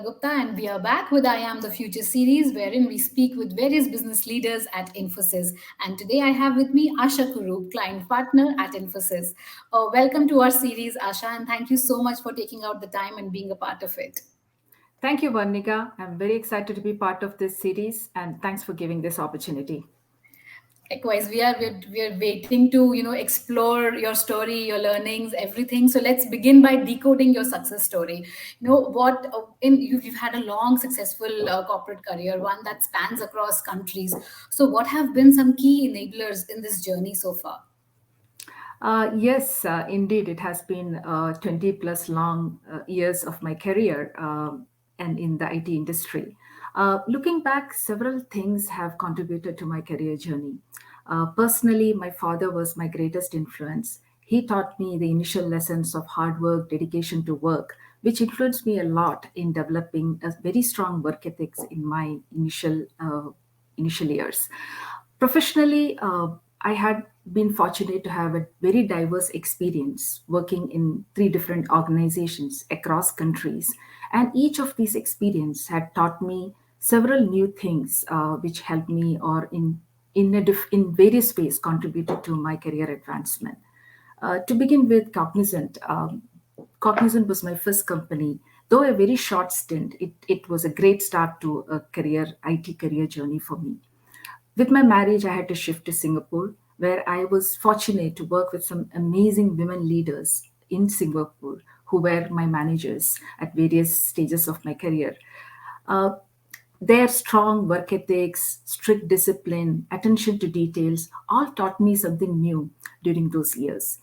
Gupta, and we are back with I Am the Future series, wherein we speak with various business leaders at Infosys. And today I have with me Asha Kurup, client partner at Infosys. Welcome to our series, Asha, and thank you so much for taking out the time and being a part of it. Thank you, Varnika. I'm very excited to be part of this series and thanks for giving this opportunity. Likewise, we are waiting to explore your story, your learnings, everything. So let's begin by decoding your success story. You know what? You've had a long, successful corporate career, one that spans across countries. So what have been some key enablers in this journey so far? Yes, indeed, it has been 20 plus long years of my career and in the IT industry. Looking back, several things have contributed to my career journey. Personally, my father was my greatest influence. He taught me the initial lessons of hard work, dedication to work, which influenced me a lot in developing a very strong work ethics in my initial years. Professionally, I had been fortunate to have a very diverse experience working in three different organizations across countries. And each of these experiences had taught me several new things which helped me or in various ways contributed to my career advancement. To begin with, Cognizant was my first company. Though a very short stint, it was a great start to a IT career journey for me. With my marriage, I had to shift to Singapore, where I was fortunate to work with some amazing women leaders in Singapore who were my managers at various stages of my career. Uh, their strong work ethics, strict discipline, attention to details all taught me something new during those years.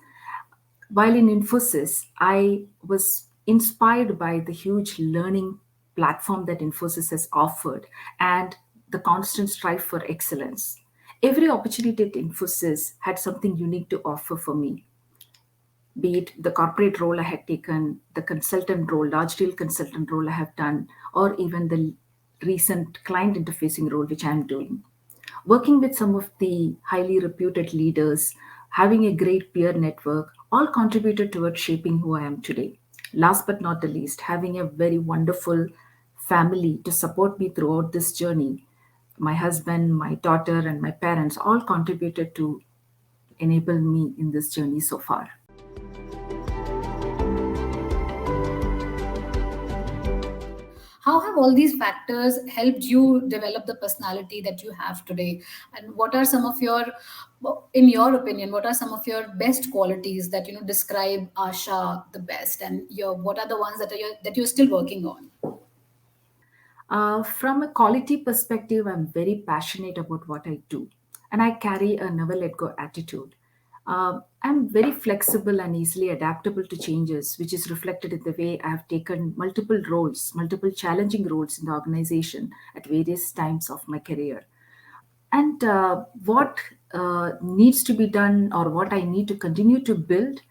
While in Infosys, I was inspired by the huge learning platform that Infosys has offered and the constant strive for excellence. Every opportunity at Infosys had something unique to offer for me, be it the corporate role I had taken, the consultant role, large deal consultant role I have done, or even the recent client interfacing role which I'm doing. Working with some of the highly reputed leaders, having a great peer network, all contributed towards shaping who I am today. Last but not the least, having a very wonderful family to support me throughout this journey. My husband, my daughter, and my parents all contributed to enable me in this journey so far. How have all these factors helped you develop the personality that you have today? And what are some of your, in your opinion, what are some of your best qualities that describe Asha the best? And what are the ones that you're still working on? From a quality perspective, I'm very passionate about what I do, and I carry a never let go attitude. I'm very flexible and easily adaptable to changes, which is reflected in the way I have taken multiple roles, multiple challenging roles in the organization at various times of my career. And what needs to be done or what I need to continue to build,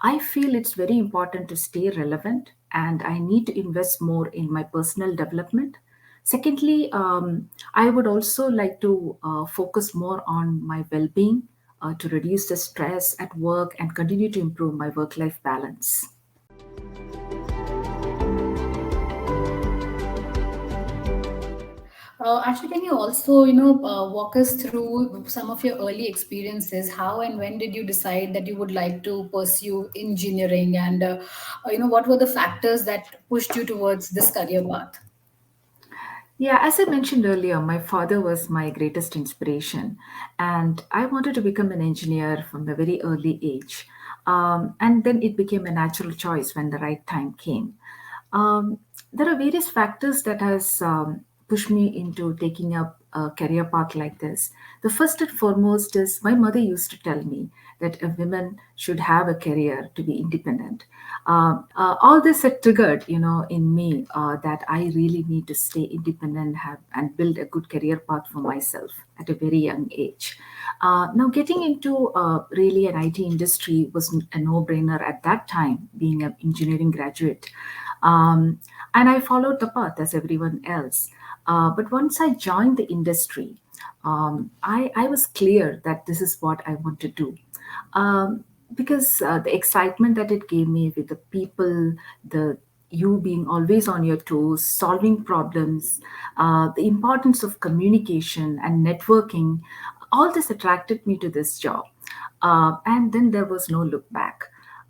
I feel it's very important to stay relevant and I need to invest more in my personal development. Secondly, I would also like to focus more on my well being to reduce the stress at work and continue to improve my work life balance. Actually, can you also, walk us through some of your early experiences? How and when did you decide that you would like to pursue engineering? And, what were the factors that pushed you towards this career path? Yeah, as I mentioned earlier, my father was my greatest inspiration, and I wanted to become an engineer from a very early age. And then it became a natural choice when the right time came. There are various factors that has pushed me into taking up a career path like this. The first and foremost is my mother used to tell me that a woman should have a career to be independent. All this had triggered, in me that I really need to stay independent and build a good career path for myself at a very young age. Now, getting into really an IT industry was a no-brainer at that time, being an engineering graduate. And I followed the path as everyone else. But once I joined the industry, I was clear that this is what I want to do. Because the excitement that it gave me with the people, the you being always on your toes, solving problems, the importance of communication and networking, all this attracted me to this job. And then there was no look back.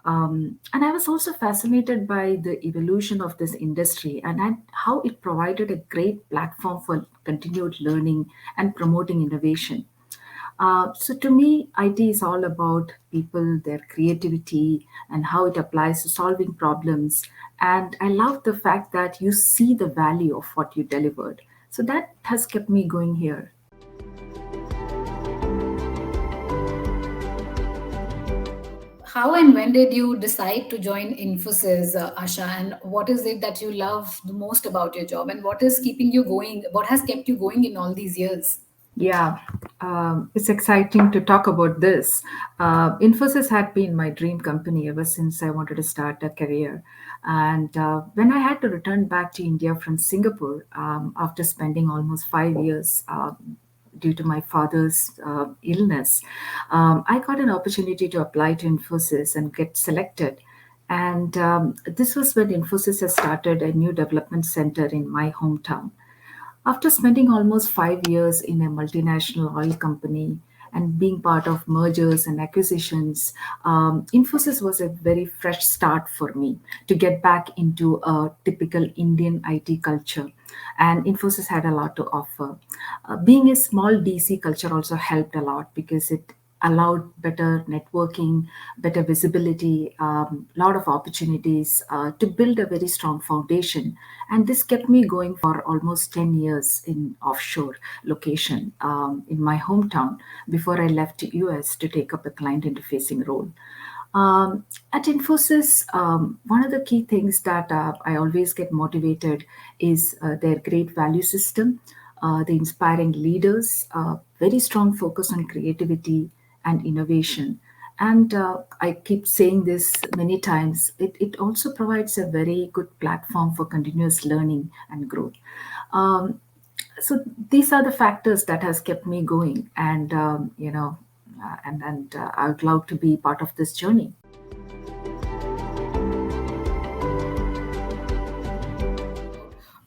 And I was also fascinated by the evolution of this industry and how it provided a great platform for continued learning and promoting innovation. So to me, IT is all about people, their creativity, and how it applies to solving problems. And I love the fact that you see the value of what you delivered. So that has kept me going here. How and when did you decide to join Infosys, Asha? And what is it that you love the most about your job? And what is keeping you going? What has kept you going in all these years? Yeah, it's exciting to talk about this. Infosys had been my dream company ever since I wanted to start a career. And when I had to return back to India from Singapore after spending almost 5 years due to my father's illness, I got an opportunity to apply to Infosys and get selected. And this was when Infosys has started a new development center in my hometown. After spending almost 5 years in a multinational oil company and being part of mergers and acquisitions, Infosys was a very fresh start for me to get back into a typical Indian IT culture. And Infosys had a lot to offer. Being a small DC culture also helped a lot because it allowed better networking, better visibility, lot of opportunities to build a very strong foundation. And this kept me going for almost 10 years in offshore location in my hometown before I left to US to take up a client interfacing role. At Infosys, one of the key things that I always get motivated is their great value system, the inspiring leaders, very strong focus on creativity and innovation. And I keep saying this many times, it also provides a very good platform for continuous learning and growth. Um, so these are the factors that has kept me going, and I would love to be part of this journey.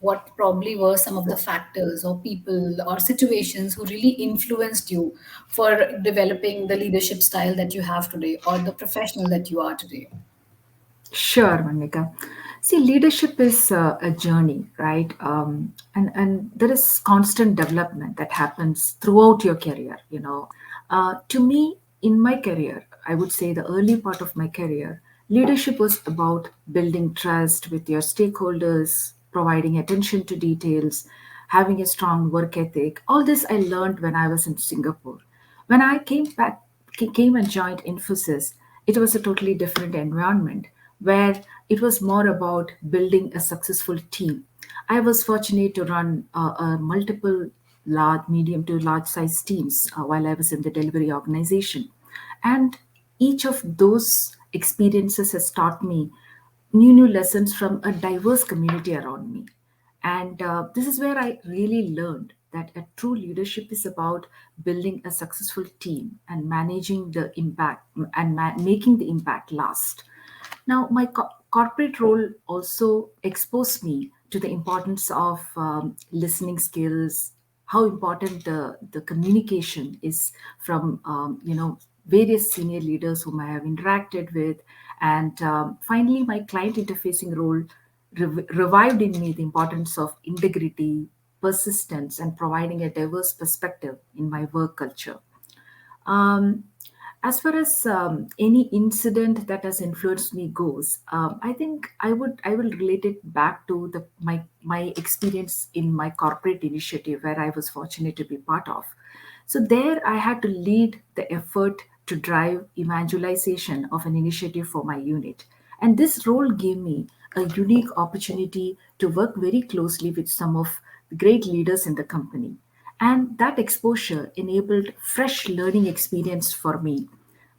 What probably were some of the factors or people or situations who really influenced you for developing the leadership style that you have today or the professional that you are today? Sure, Manika. See, leadership is a journey, right? And there is constant development that happens throughout your career. To me, in my career, I would say the early part of my career, leadership was about building trust with your stakeholders, providing attention to details, having a strong work ethic. All this I learned when I was in Singapore. When I came and joined Infosys, it was a totally different environment where it was more about building a successful team. I was fortunate to run multiple large, medium to large size teams while I was in the delivery organization. And each of those experiences has taught me new lessons from a diverse community around me. And this is where I really learned that a true leadership is about building a successful team and managing the impact and making the impact last. Now, my corporate role also exposed me to the importance of listening skills, how important the communication is from, various senior leaders whom I have interacted with. And finally, my client interfacing role revived in me the importance of integrity, persistence, and providing a diverse perspective in my work culture. Um, as far as any incident that has influenced me goes, I think I will relate it back to my experience in my corporate initiative where I was fortunate to be part of. So there I had to lead the effort to drive evangelization of an initiative for my unit, and this role gave me a unique opportunity to work very closely with some of the great leaders in the company. And that exposure enabled fresh learning experience for me,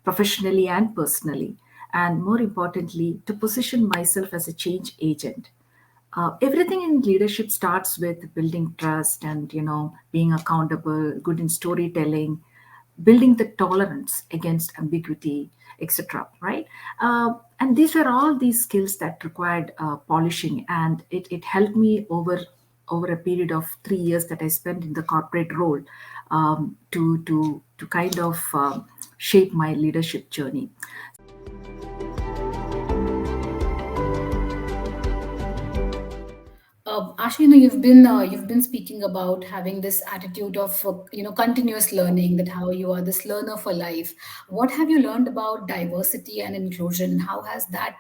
professionally and personally, and more importantly, to position myself as a change agent. Everything in leadership starts with building trust and being accountable, good in storytelling, building the tolerance against ambiguity, etc. Right? And these were all these skills that required polishing, and it helped me over a period of 3 years that I spent in the corporate role, to kind of shape my leadership journey. Asha, you've been speaking about having this attitude of continuous learning. That how you are this learner for life. What have you learned about diversity and inclusion? How has that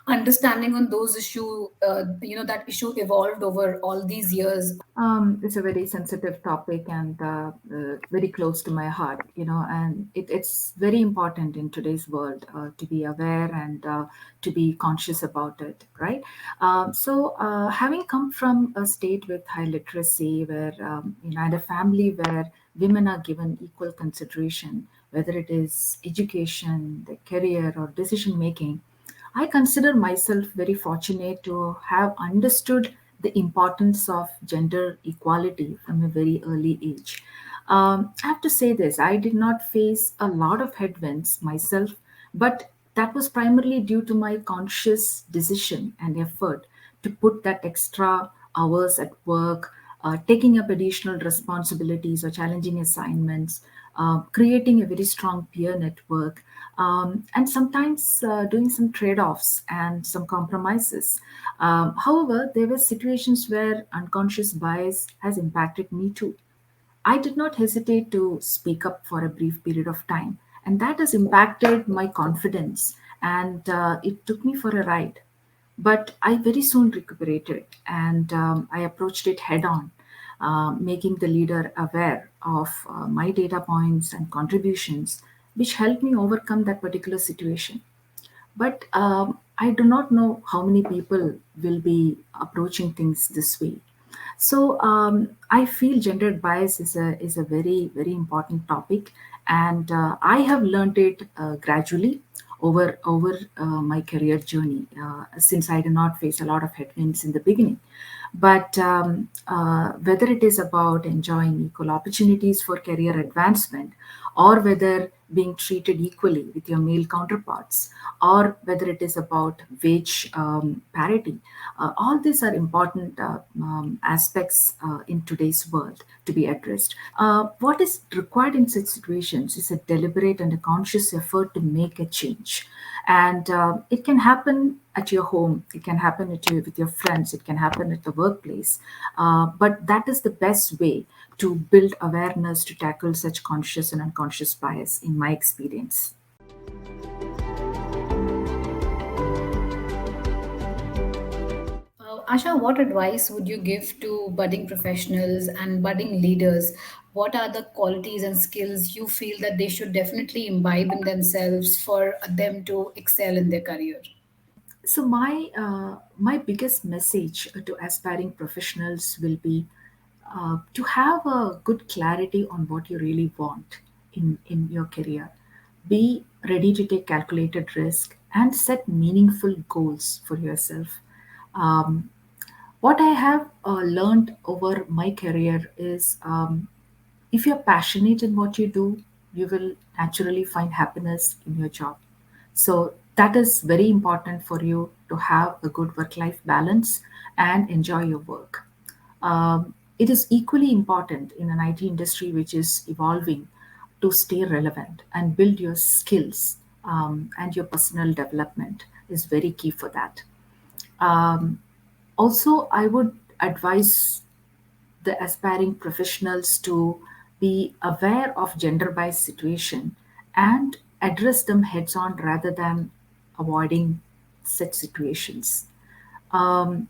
understanding on those that issue evolved over all these years? It's a very sensitive topic and very close to my heart, and it's very important in today's world to be aware and to be conscious about it, right? Having come from a state with high literacy, where, and a family where women are given equal consideration, whether it is education, their career, or decision making, I consider myself very fortunate to have understood the importance of gender equality from a very early age. I have to say this, I did not face a lot of headwinds myself, but that was primarily due to my conscious decision and effort to put that extra hours at work, taking up additional responsibilities or challenging assignments, creating a very strong peer network, and sometimes doing some trade offs and some compromises. However, there were situations where unconscious bias has impacted me too. I did not hesitate to speak up for a brief period of time, and that has impacted my confidence, and it took me for a ride. But I very soon recuperated, and I approached it head on, making the leader aware of my data points and contributions, which helped me overcome that particular situation. But I do not know how many people will be approaching things this way. So I feel gendered bias is a very very important topic, and I have learned it gradually over my career journey, since I did not face a lot of headwinds in the beginning. But whether it is about enjoying equal opportunities for career advancement, or whether being treated equally with your male counterparts, or whether it is about wage parity, all these are important aspects in today's world to be addressed. What is required in such situations is a deliberate and a conscious effort to make a change. And it can happen at your home, it can happen with your friends, it can happen at the workplace. But that is the best way to build awareness to tackle such conscious and unconscious bias, in my experience. Asha, what advice would you give to budding professionals and budding leaders? What are the qualities and skills you feel that they should definitely imbibe in themselves for them to excel in their career? So my biggest message to aspiring professionals will be to have a good clarity on what you really want in your career. Be ready to take calculated risk and set meaningful goals for yourself. Um, what I have learned over my career is, if you're passionate in what you do, you will naturally find happiness in your job. So that is very important for you to have a good work life balance and enjoy your work. It is equally important in an IT industry which is evolving to stay relevant and build your skills, and your personal development is very key for that. Um, Also, I would advise the aspiring professionals to be aware of gender bias situation and address them heads on rather than avoiding such situations. Um,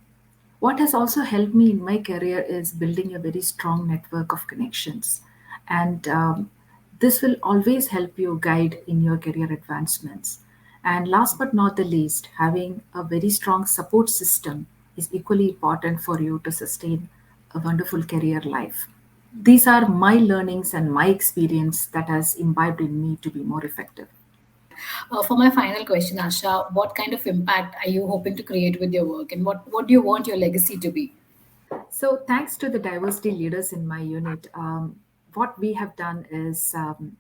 what has also helped me in my career is building a very strong network of connections. And this will always help you guide in your career advancements. And last but not the least, having a very strong support system is equally important for you to sustain a wonderful career life. These are my learnings and my experience that has imbibed in me to be more effective. For my final question, Asha, what kind of impact are you hoping to create with your work, and what do you want your legacy to be? So, thanks to the diversity leaders in my unit, what we have done is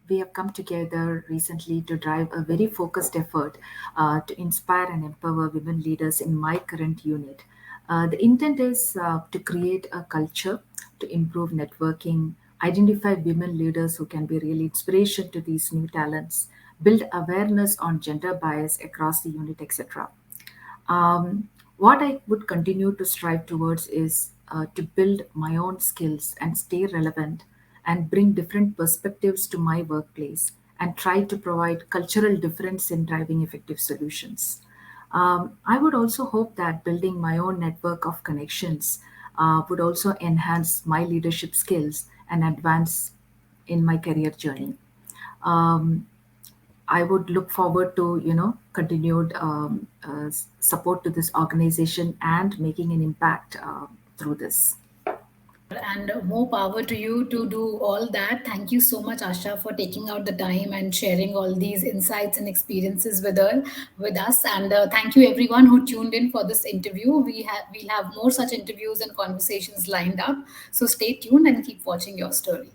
we have come together recently to drive a very focused effort to inspire and empower women leaders in my current unit. The intent is to create a culture to improve networking, identify women leaders who can be really inspiration to these new talents, build awareness on gender bias across the unit, etc. What I would continue to strive towards is to build my own skills and stay relevant and bring different perspectives to my workplace and try to provide cultural difference in driving effective solutions. I would also hope that building my own network of connections would also enhance my leadership skills and advance in my career journey. Um, I would look forward to, continued support to this organization and making an impact through this. And more power to you to do all that. Thank you so much, Asha, for taking out the time and sharing all these insights and experiences with us. And thank you everyone who tuned in for this interview. We'll have more such interviews and conversations lined up. So stay tuned and keep watching your story.